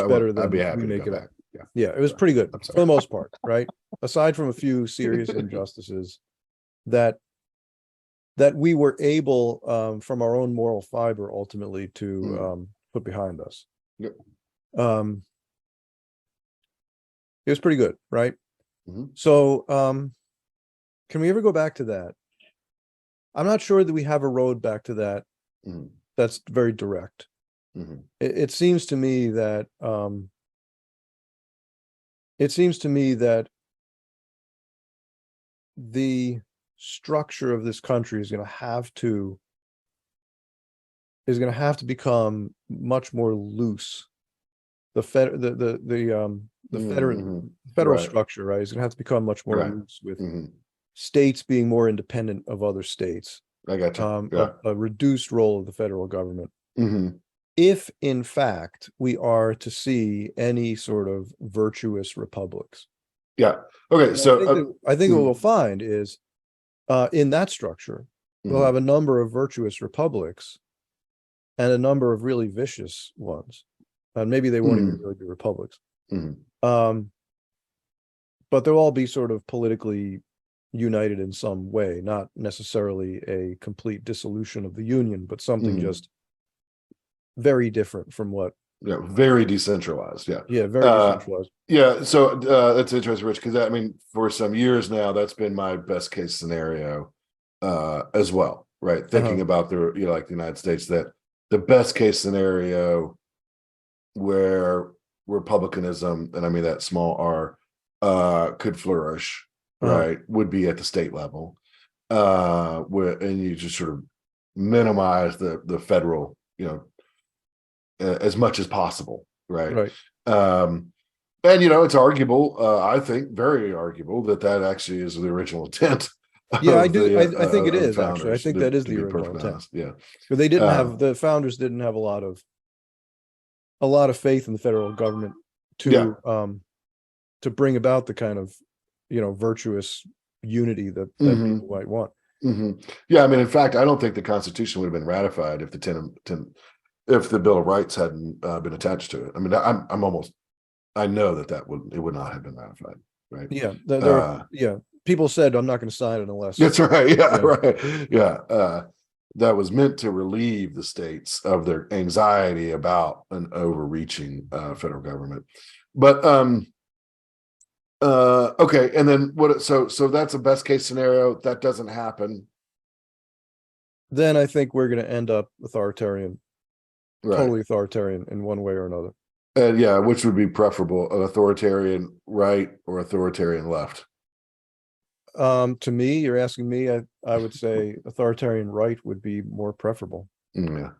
better than I'd be happy we to make go it back. out. Yeah, it was pretty good for the most part, right? Aside from a few serious injustices that we were able, from our own moral fiber, ultimately to put behind us. Yep. It was pretty good, right? So can we ever go back to that? I'm not sure that we have a road back to that. That's very direct. It seems to me that the structure of this country is going to have to become much more loose. The federal structure, right, is going to have to become much more loose, with states being more independent of other states. I got you. A reduced role of the federal government. If in fact we are to see any sort of virtuous republics. Yeah. Okay. So I think what we'll find is in that structure, we'll have a number of virtuous republics and a number of really vicious ones. And maybe they won't even really be republics. But they'll all be sort of politically united in some way, not necessarily a complete dissolution of the union, but something just very different from what. Yeah, very decentralized. Yeah, very decentralized. Yeah, so that's interesting, Rich, because I mean, for some years now, that's been my best case scenario as well, right? Thinking about the like the United States, that the best case scenario where republicanism, and I mean that small r, could flourish, right, would be at the state level, and you just sort of minimize the federal, as much as possible, right? And it's arguable, I think very arguable, that actually is the original intent. I do. I think it is actually. I think that is the original intent. Yeah, but they didn't have, the founders didn't have a lot of faith in the federal government to bring about the kind of virtuous unity that people might want. Yeah, I mean, in fact, I don't think the Constitution would have been ratified if if the Bill of Rights hadn't been attached to it. I mean, I know that it would not have been ratified, right? Yeah, people said, I'm not going to sign it unless. That's right. Yeah, right. Yeah, that was meant to relieve the states of their anxiety about an overreaching federal government. But okay, and then what? So that's a best case scenario. That doesn't happen. Then I think we're going to end up authoritarian. Totally authoritarian in one way or another. And which would be preferable, an authoritarian right or authoritarian left? To me, you're asking me, I would say authoritarian right would be more preferable Yeah.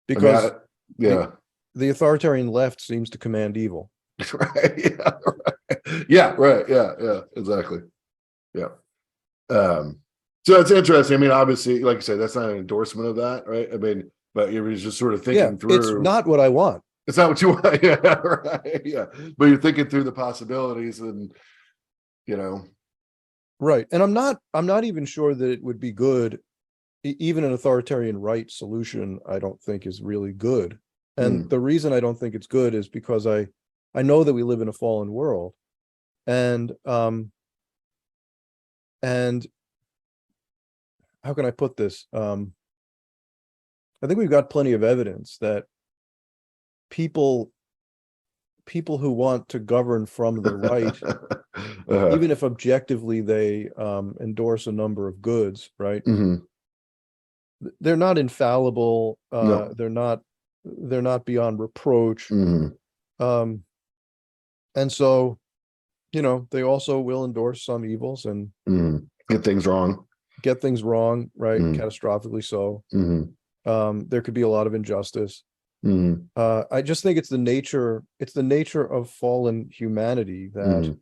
because Yeah. the authoritarian left seems to command evil. Right. Yeah. Right. Yeah. Right. Yeah. Yeah. Exactly. Yeah. So it's interesting. I mean, obviously, like you said, that's not an endorsement of that, right? I mean, but you're just sort of Yeah, thinking it's through. not what I want. It's not what you want. Yeah. Right. Yeah. But you're thinking through the possibilities and, you know, Right. And I'm not even sure that it would be good. Even an authoritarian right solution, I don't think is really good. And the reason I don't think it's good is because I know that we live in a fallen world. And how can I put this? I think we've got plenty of evidence that people who want to govern from the right, even if objectively they endorse a number of goods, right? mhm. They're not infallible. No. They're not beyond reproach. Mhm. Um, and so, they also will endorse some evils and Mhm. Get things wrong. get things wrong, right? Mhm. Catastrophically so. Mhm. There could be a lot of injustice. Mhm. I just think it's the nature of fallen humanity that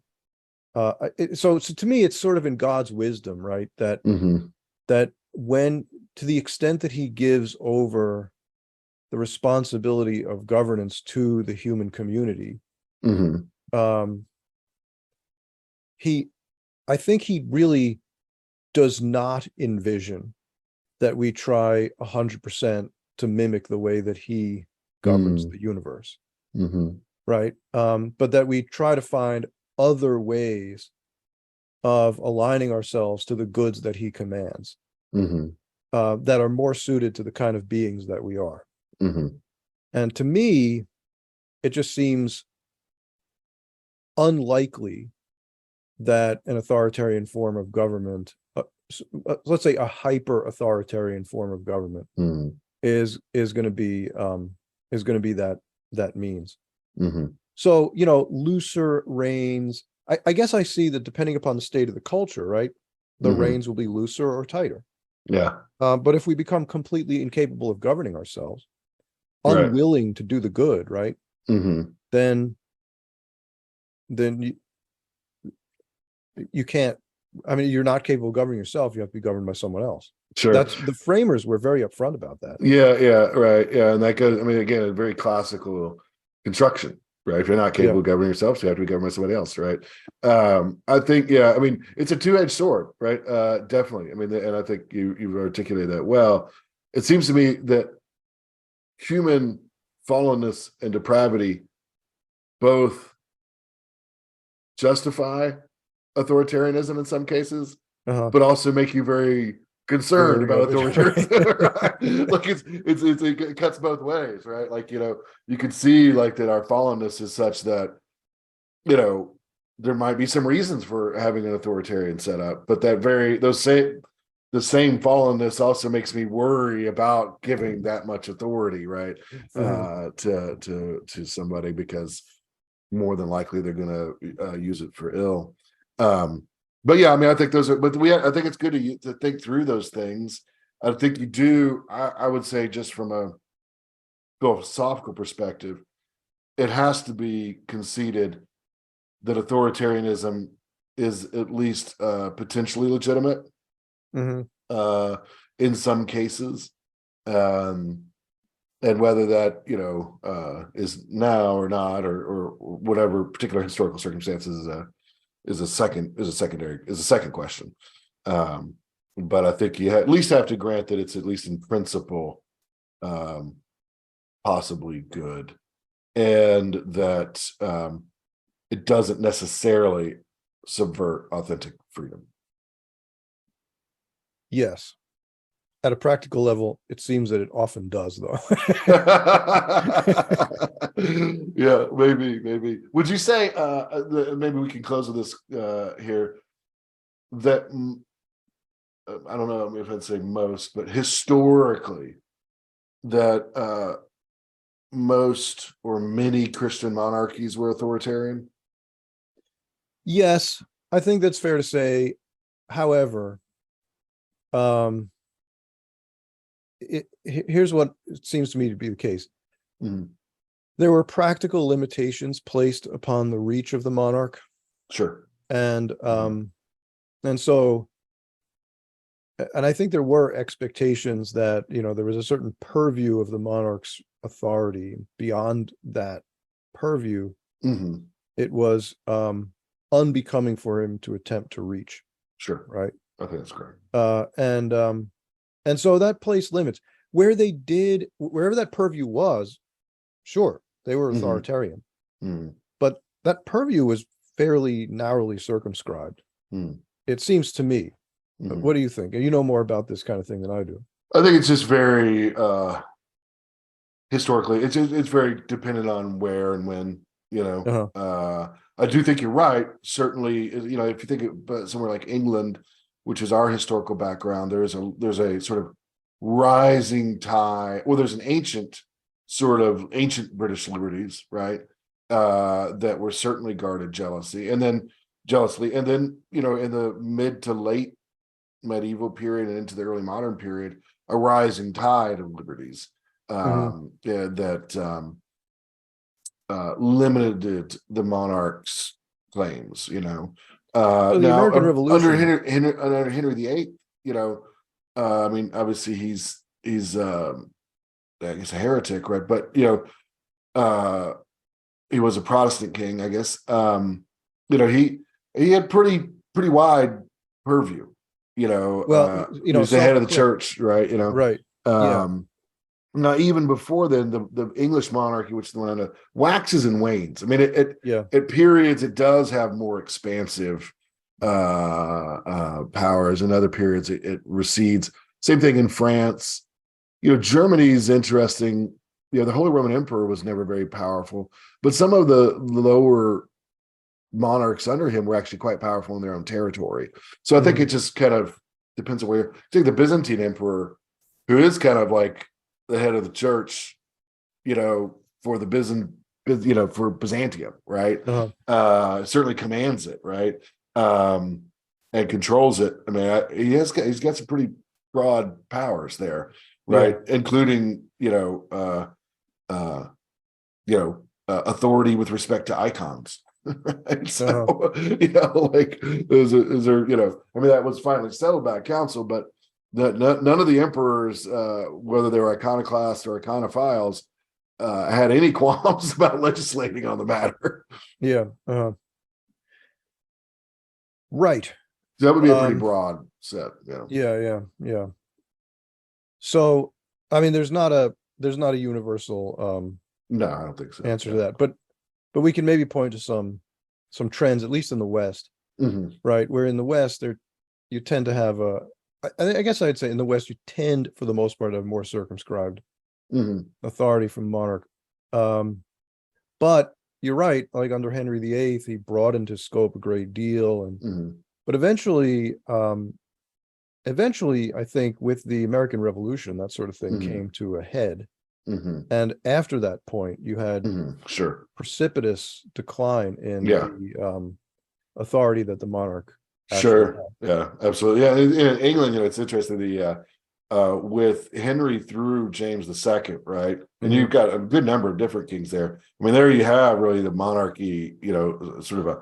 Mhm. so to me it's sort of in God's wisdom, right? Mhm. That when, to the extent that he gives over the responsibility of governance to the human community, Mhm. um, he I think he really does not envision that we try 100% to mimic the way that he governs Mhm. the universe, Mhm. right? But that we try to find other ways of aligning ourselves to the goods that he commands, Mhm. that are more suited to the kind of beings that we are. Mhm. And to me, it just seems unlikely that an authoritarian form of government, let's say a hyper authoritarian form of government, Mhm. is going to be that means. Mhm. So, looser reins. I guess I see that depending upon the state of the culture, right, the Mhm. reins will be looser or tighter. Yeah. But if we become completely incapable of governing ourselves, Right. unwilling to do the good, right, Mhm. then then you can't. I mean, you're not capable of governing yourself. You have to be governed by someone else. Sure. That's the framers were very upfront about that. Yeah, yeah, right. Yeah, and that goes, I mean, again, a very classical construction, right? If you're not Yeah. capable of governing yourself, you have to be governed by somebody else, right? I think, yeah, I mean, it's a two-edged sword, right? Definitely. I mean, and I think you've articulated that well. It seems to me that human fallenness and depravity both justify authoritarianism in some cases, Uh-huh. but also make you very concerned Wary about of it. authoritarianism. Right? Like it cuts both ways, right? Like, you can see like that our fallenness is such that, there might be some reasons for having an authoritarian setup, but the same fallenness also makes me worry about giving that much authority, right? Mhm. To somebody, because more than likely they're going to use it for ill. But yeah, I mean, I think I think it's good to think through those things. I think you do. I would say, just from a philosophical perspective, it has to be conceded that authoritarianism is at least potentially legitimate Mhm. uh, in some cases. Um, and whether that is now or not, or whatever particular historical circumstances is a second question. But I think you at least have to grant that it's, at least in principle, um, possibly good, and that it doesn't necessarily subvert authentic freedom. Yes. At a practical level, it seems that it often does, though. Yeah, maybe. Would you say, maybe we can close with this here, that I don't know if I'd say most, but historically, that most or many Christian monarchies were authoritarian? Yes, I think that's fair to say. however, here's what it seems to me to be the case. Mhm. There were practical limitations placed upon the reach of the monarch, Sure. and so, and I think there were expectations that, there was a certain purview of the monarch's authority. Beyond that purview, Mhm. it was unbecoming for him to attempt to reach, Sure. right? I think that's correct. And so that placed limits wherever that purview was. Sure, they were Mhm. authoritarian, Mhm. but that purview was fairly narrowly circumscribed, Mhm. it seems to me. Mhm. What do you think? You know more about this kind of thing than I do. I think it's just very historically, it's very dependent on where and when, I do think you're right. Certainly, if you think about somewhere like England, which is our historical background, there's a sort of rising tide. Well, there's an ancient British liberties, right? That were certainly guarded jealously, and then in the mid to late medieval period and into the early modern period, a rising tide of liberties that limited the monarch's claims. So the Now American under Revolution. Henry VIII, I mean, obviously he's I guess a heretic, right? But he was a Protestant king, I guess. He had pretty wide purview. Well, He was the head of the church, right? Right. Yeah. Now, even before then, the English monarchy, which is the one that waxes and wanes. I mean, Yeah. at periods it does have more expansive powers, and other periods it recedes. Same thing in France. Germany's interesting. The Holy Roman Emperor was never very powerful, but some of the lower monarchs under him were actually quite powerful in their own territory. So I think it just kind of depends on where. I think the Byzantine emperor, who is kind of like the head of the church, for the for Byzantium, right? Certainly commands it, right? And controls it. I mean, he's got some pretty broad powers there, right? Yeah. Including authority with respect to icons. Right? So like is there I mean, that was finally settled by council, but none of the emperors, whether they were iconoclasts or iconophiles, had any qualms about legislating on the matter. Yeah. Right. So that would be a pretty broad set. Yeah. So, I mean, there's not a universal No, I don't think so. answer to that, but we can maybe point to some trends, at least in the West, right? Where in the West, you tend to have I guess I'd say in the West, you tend, for the most part, to have more circumscribed authority from monarch. But you're right, like under Henry VIII, he broadened his scope a great deal, but eventually, I think with the American Revolution, that sort of thing came to a head. And after that point, you had sure precipitous decline in the authority that the monarch sure had. Yeah, absolutely. Yeah, in England, it's interesting, with Henry through James II, right? And you've got a good number of different kings there. I mean, there you have really the monarchy, sort of a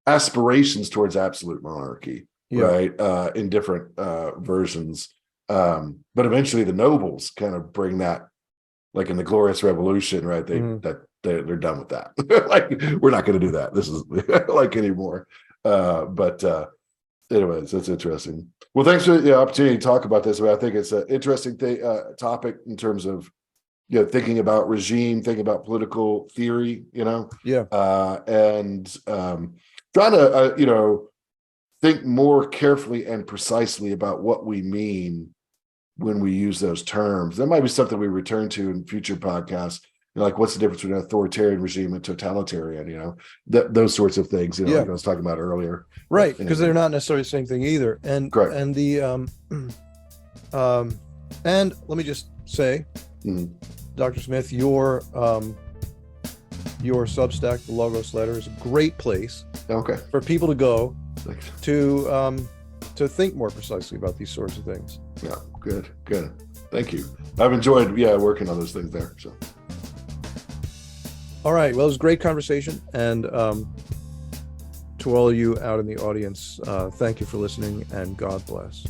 aspirations towards absolute monarchy, right? In different versions. But eventually the nobles kind of bring that, like in the Glorious Revolution, right? They're done with that. Like, we're not going to do that. This is like anymore. But anyways, that's interesting. Well, thanks for the opportunity to talk about this. I think it's an interesting topic in terms of thinking about regime, thinking about political theory, and trying to think more carefully and precisely about what we mean when we use those terms. That might be something we return to in future podcasts. Like, what's the difference between an authoritarian regime and totalitarian? Those sorts of things. Like I was talking about earlier. Right, because they're not necessarily the same thing either. And correct. And the and let me just say, Dr. Smith, your Substack, the Logos Letter, is a great place for people to go to to think more precisely about these sorts of things. Yeah, good. Thank you. I've enjoyed, working on those things there. So, all right. Well, it was a great conversation, and to all of you out in the audience, thank you for listening, and God bless.